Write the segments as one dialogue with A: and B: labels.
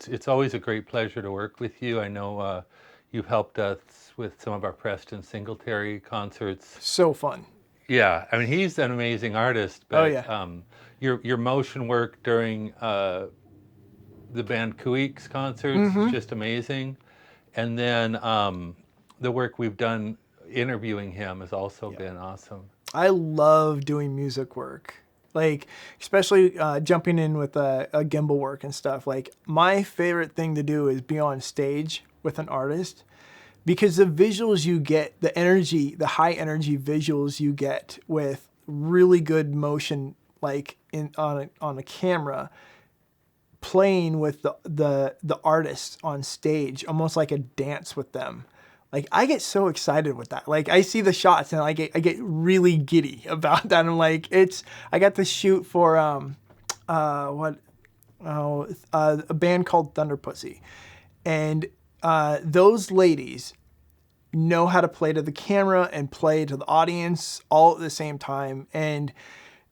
A: it's always a great pleasure to work with you. I know you've helped us with some of our Preston Singletary concerts.
B: So fun.
A: Yeah, I mean he's an amazing artist,
B: Oh
A: but
B: yeah.
A: your motion work during the band Kuik's concerts is
B: Mm-hmm.
A: just amazing, and then the work we've done interviewing him has also
B: Yeah.
A: been awesome.
B: I love doing music work. Like, especially jumping in with a gimbal work and stuff. Like, my favorite thing to do is be on stage with an artist because the visuals you get, the energy, the high energy visuals you get with really good motion, like on a camera, playing with the artists on stage, almost like a dance with them. Like I get so excited with that. Like I see the shots and I get really giddy about that. I'm like, I got to shoot for what a band called Thunder Pussy, and those ladies know how to play to the camera and play to the audience all at the same time, and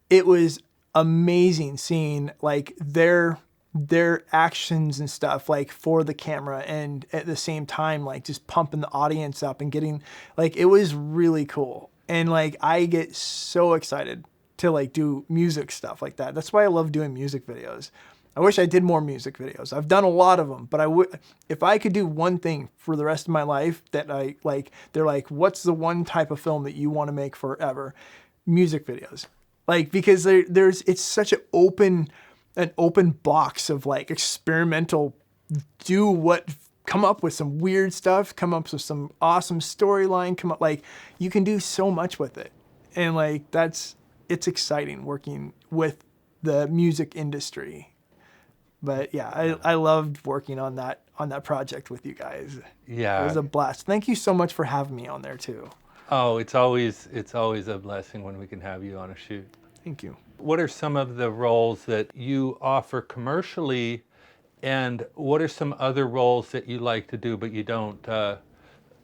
B: it was amazing seeing like their actions and stuff like for the camera and at the same time like just pumping the audience up and getting like it was really cool. And like I get so excited to like do music stuff like that. That's why I love doing music videos. I wish I did more music videos. I've done a lot of them, but I would if I could do one thing for the rest of my life that I like they're like what's the one type of film that you want to make forever? Music videos. Like because there's it's such an open box of like experimental come up with some weird stuff, come up with some awesome storyline, come up like you can do so much with it. And like it's exciting working with the music industry. But yeah, I loved working on that project with you guys. It was
A: Yeah.
B: a blast. Thank you so much for having me on there too.
A: Oh, it's always a blessing when we can have you on a shoot.
B: Thank you.
A: What are some of the roles that you offer commercially, and what are some other roles that you like to do but you don't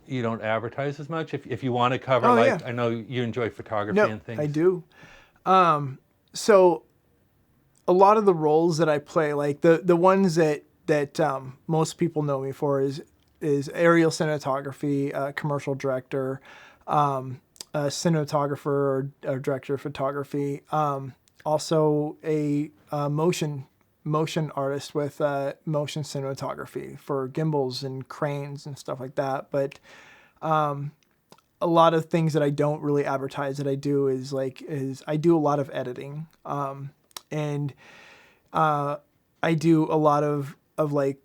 A: advertise as much? If you want to cover,
B: Oh yeah.
A: like I know you enjoy photography
B: No,
A: and
B: I
A: things.
B: do. So a lot of the roles that I play, like the ones that most people know me for is aerial cinematography, commercial director, a cinematographer or director of photography. Also a motion artist with motion cinematography for gimbals and cranes and stuff like that. But a lot of things that I don't really advertise that I do is I do a lot of editing. And I do a lot of like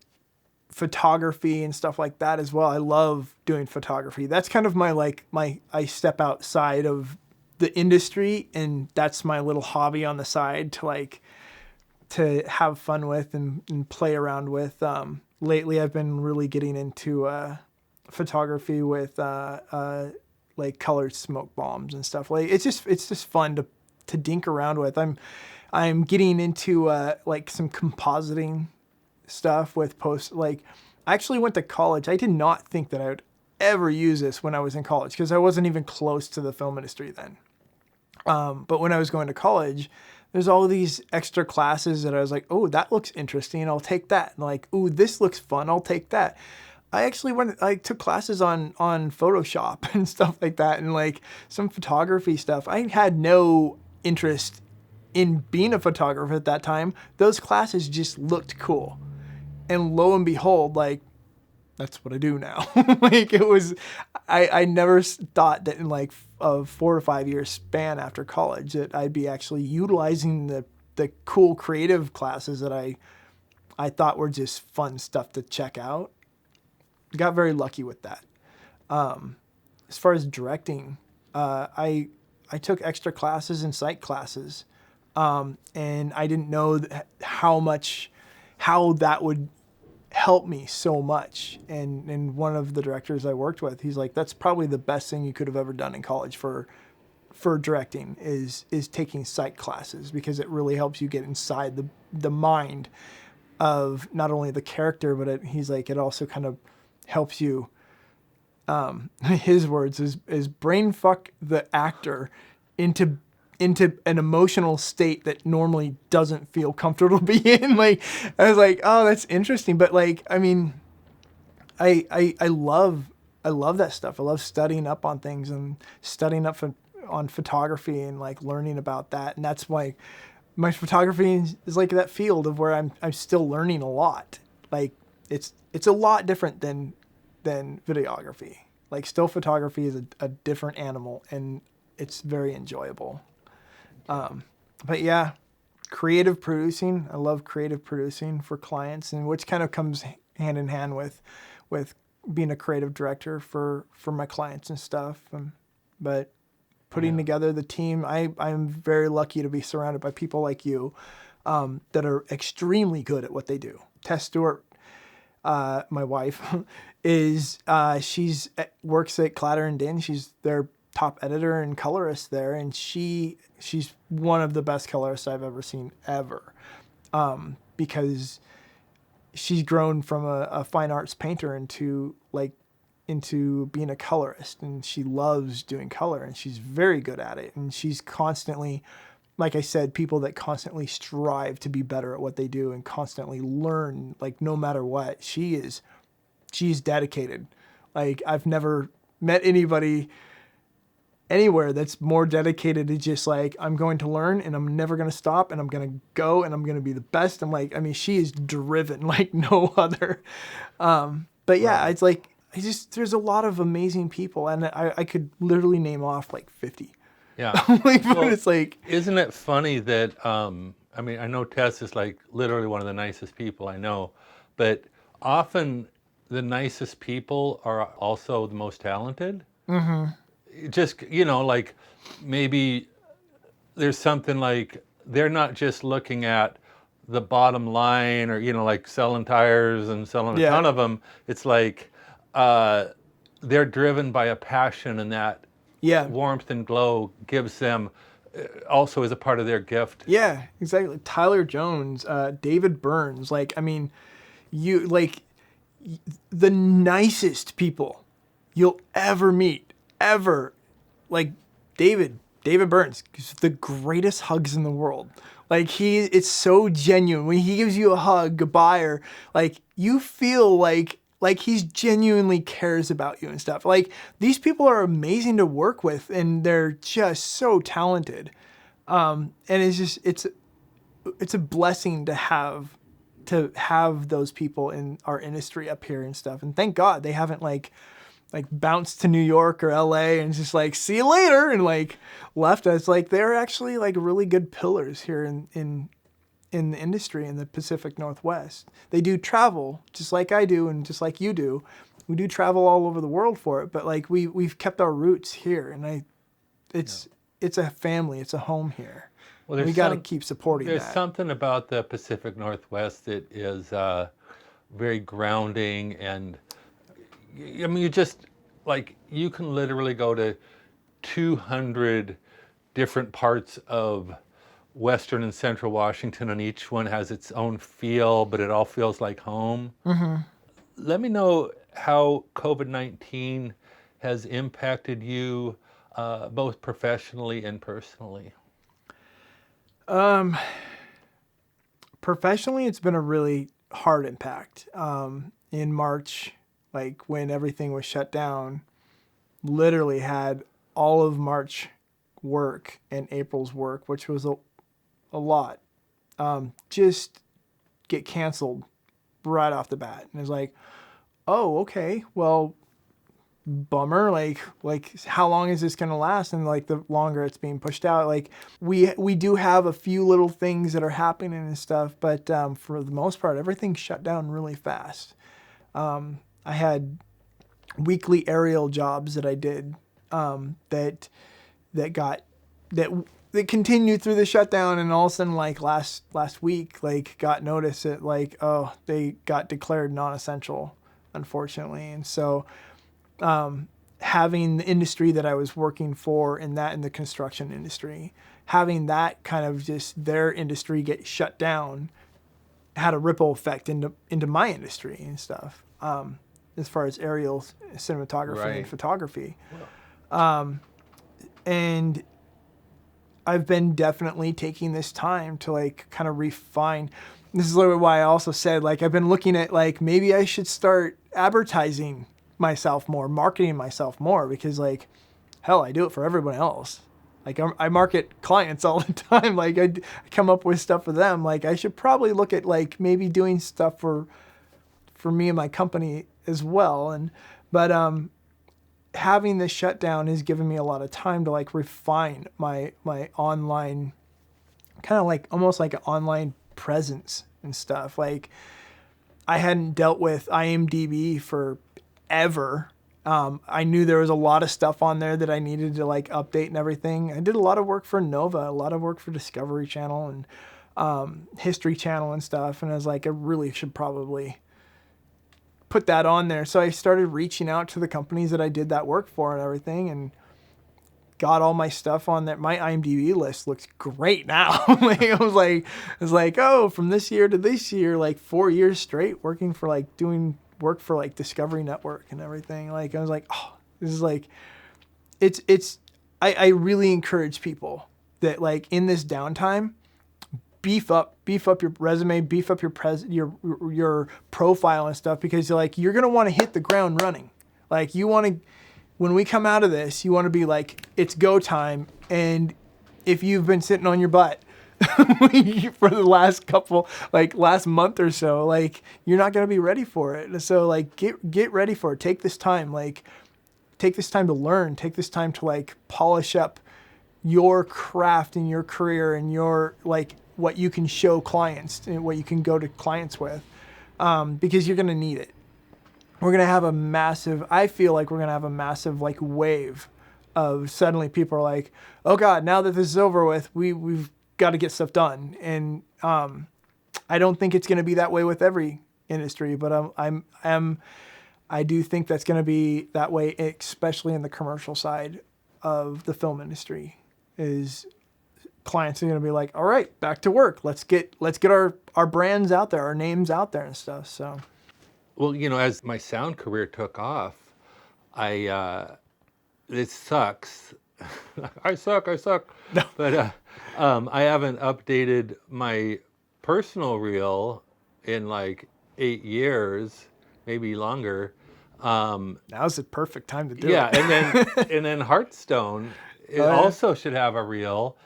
B: photography and stuff like that as well. I love doing photography. That's kind of my I step outside of the industry and that's my little hobby on the side to have fun with and play around with. Lately I've been really getting into photography with like colored smoke bombs and stuff. Like it's just fun to dink around with. I'm getting into like some compositing stuff with post. Like I actually went to college. I did not think that I would ever use this when I was in college because I wasn't even close to the film industry then. But when I was going to college, there's all these extra classes that I was like, oh, that looks interesting. I'll take that. And like, oh, this looks fun. I'll take that. I took classes on Photoshop and stuff like that and like some photography stuff. I had no interest in being a photographer at that time. Those classes just looked cool. And lo and behold, like that's what I do now. Like it was, I never thought that in like a 4 or 5 year span after college that I'd be actually utilizing the cool creative classes that I thought were just fun stuff to check out. Got very lucky with that. As far as directing, I took extra classes and psych classes, and I didn't know how that would help me so much. And one of the directors I worked with, he's like, that's probably the best thing you could have ever done in college for directing is taking psych classes because it really helps you get inside the mind of not only the character, but he's like, it also kind of helps you, his words is brain fuck the actor into into an emotional state that normally doesn't feel comfortable to be in. Like, I was like, oh, that's interesting. But like, I mean, I love that stuff. I love studying up on things and studying up on photography and like learning about that. And that's why my photography is like that field of where I'm still learning a lot. Like it's a lot different than videography. Like still photography is a different animal, and it's very enjoyable. But yeah, creative producing. I love creative producing for clients, and which kind of comes hand in hand with being a creative director for my clients and stuff. But putting together the team, I'm very lucky to be surrounded by people like you that are extremely good at what they do. Tess Stewart, my wife, she's works at Clatter and Din. She's their top editor and colorist there, and she's one of the best colorists I've ever seen ever, because she's grown from a fine arts painter into being a colorist, and she loves doing color, and she's very good at it. And she's constantly, like I said, people that constantly strive to be better at what they do and constantly learn, like no matter what. She's dedicated. Like I've never met anybody anywhere that's more dedicated to just like, I'm going to learn and I'm never going to stop and I'm going to go and I'm going to be the best. I'm like, I mean, she is driven like no other. But yeah, right. It's like, there's a lot of amazing people, and I could literally name off like 50.
A: Yeah.
B: But it's like,
A: isn't it funny that, I mean, I know Tess is like literally one of the nicest people I know, but often the nicest people are also the most talented. Mm-hmm. Just, like maybe there's something like they're not just looking at the bottom line or, like selling tires and selling a ton of them. It's like they're driven by a passion, and that warmth and glow gives them also as a part of their gift.
B: Yeah, exactly. Tyler Jones, David Burns, like, I mean, the nicest people you'll ever meet. Ever. Like David Burns gives the greatest hugs in the world. Like it's so genuine when he gives you a hug, goodbye, or like you feel like he genuinely cares about you and stuff. Like these people are amazing to work with, and they're just so talented. And it's just it's a blessing to have those people in our industry up here and stuff. And thank God they haven't like bounced to New York or LA and just like, see you later, and like left us. Like they're actually like really good pillars here in the industry in the Pacific Northwest. They do travel just like I do and just like you do. We do travel all over the world for it, but like we've kept our roots here, and it's a family, it's a home here. Well, we got to keep supporting
A: there's
B: that.
A: There's something about the Pacific Northwest that is very grounding, and I mean, you just, like, you can literally go to 200 different parts of Western and Central Washington, and each one has its own feel, but it all feels like home. Mm-hmm. Let me know how COVID-19 has impacted you, both professionally and personally.
B: Professionally, it's been a really hard impact. In March, like when everything was shut down, literally had all of March work and April's work, which was a lot, just get canceled right off the bat. And it's like, oh, okay, well, bummer. Like how long is this going to last? And like the longer it's being pushed out, like we do have a few little things that are happening and stuff, but for the most part, everything's shut down really fast. I had weekly aerial jobs that I did that continued through the shutdown, and all of a sudden, like last week, like got notice that like, oh, they got declared non-essential, unfortunately. And so having the industry that I was working for in the construction industry, having that kind of just their industry get shut down had a ripple effect into my industry and stuff. As far as aerial cinematography and photography. And I've been definitely taking this time to like kind of refine. This is literally why I also said, like, I've been looking at like maybe I should start advertising myself more, marketing myself more, because like, hell, I do it for everyone else. Like I market clients all the time. Like I come up with stuff for them. Like I should probably look at like maybe doing stuff for me and my company as well. But having this shutdown has given me a lot of time to like refine my online, kind of like almost like an online presence and stuff. Like I hadn't dealt with IMDb for ever. I knew there was a lot of stuff on there that I needed to like update and everything. I did a lot of work for Nova, a lot of work for Discovery Channel and History Channel and stuff. And I was like, I really should probably put that on there. So I started reaching out to the companies that I did that work for and everything, and got all my stuff on there. My IMDb list looks great now. Like, I was like, oh, from this year to this year, like 4 years straight working for like doing work for like Discovery Network and everything. Like I was like, oh, this is like, I really encourage people that like in this downtime, beef up your resume, beef up your profile and stuff, because you're going to want to hit the ground running. Like you want to, when we come out of this, you want to be like, it's go time. And if you've been sitting on your butt for the last month or so, like you're not going to be ready for it. So like get ready for it. Take this time, take this time to learn, take this time to like polish up your craft and your career and your like what you can show clients and what you can go to clients with, because you're going to need it. We're going to have I feel like we're going to have a massive like wave of suddenly people are like, oh God, now that this is over with, we've got to get stuff done. And I don't think it's going to be that way with every industry, but I do think that's going to be that way, especially in the commercial side of the film industry. Is clients are going to be like, all right, back to work. Let's get our brands out there, our names out there and stuff. So,
A: well, as my sound career took off, it sucks. I suck. No. But I haven't updated my personal reel in like 8 years, maybe longer.
B: Now's the perfect time to do it.
A: Yeah, and then Hearthstone, it also should have a reel,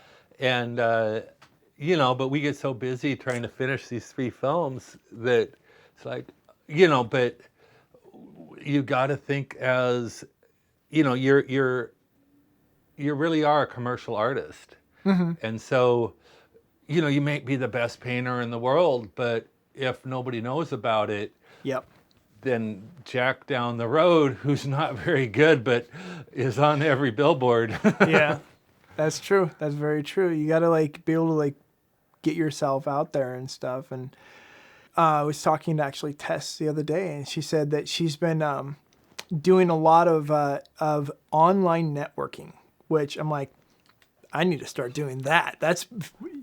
A: and but we get so busy trying to finish these 3 films that it's like, but you got to think as, you really are a commercial artist. Mm-hmm. And so, you may be the best painter in the world, but if nobody knows about it,
B: yep,
A: then Jack down the road, who's not very good, but is on every billboard.
B: Yeah, that's true. That's very true. You got to like be able to like get yourself out there and stuff. And I was talking to actually Tess the other day, and she said that she's been doing a lot of online networking, which I'm like, I need to start doing that.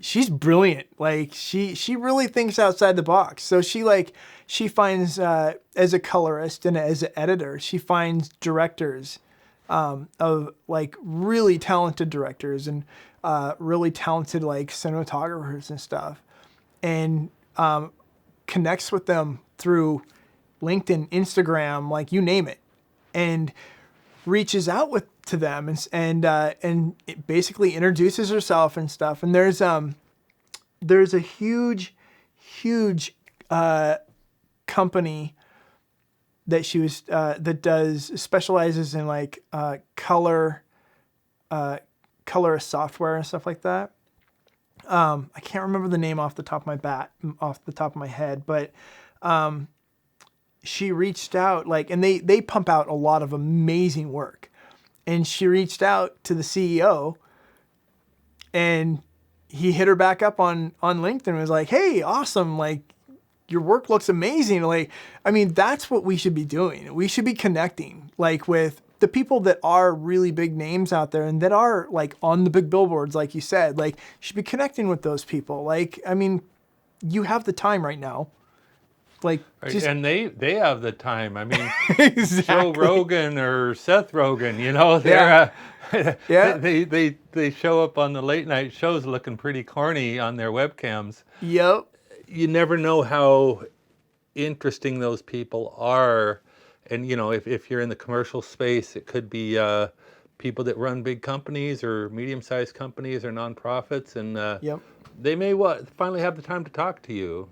B: She's brilliant. Like she really thinks outside the box. So she finds, as a colorist and as an editor, she finds directors, of like really talented directors and, really talented like cinematographers and stuff, and, connects with them through LinkedIn, Instagram, like you name it, and reaches out to them and it basically introduces herself and stuff. And there's a huge company that that specializes in like color software and stuff like that. I can't remember the name off the top of my head, but she reached out, like, and they pump out a lot of amazing work. And she reached out to the CEO, and he hit her back up on LinkedIn and was like, hey, awesome. Like, your work looks amazing. Like, I mean, that's what we should be doing. We should be connecting like with the people that are really big names out there and that are like on the big billboards, like you said. Like, you should be connecting with those people. Like, I mean, you have the time right now. Like,
A: and they have the time. I mean,
B: exactly.
A: Joe Rogan or Seth Rogen,
B: Yeah.
A: They show up on the late night shows looking pretty corny on their webcams.
B: Yep.
A: You never know how interesting those people are. And if you're in the commercial space, it could be people that run big companies or medium-sized companies or nonprofits, and
B: Yep.
A: they may finally have the time to talk to you.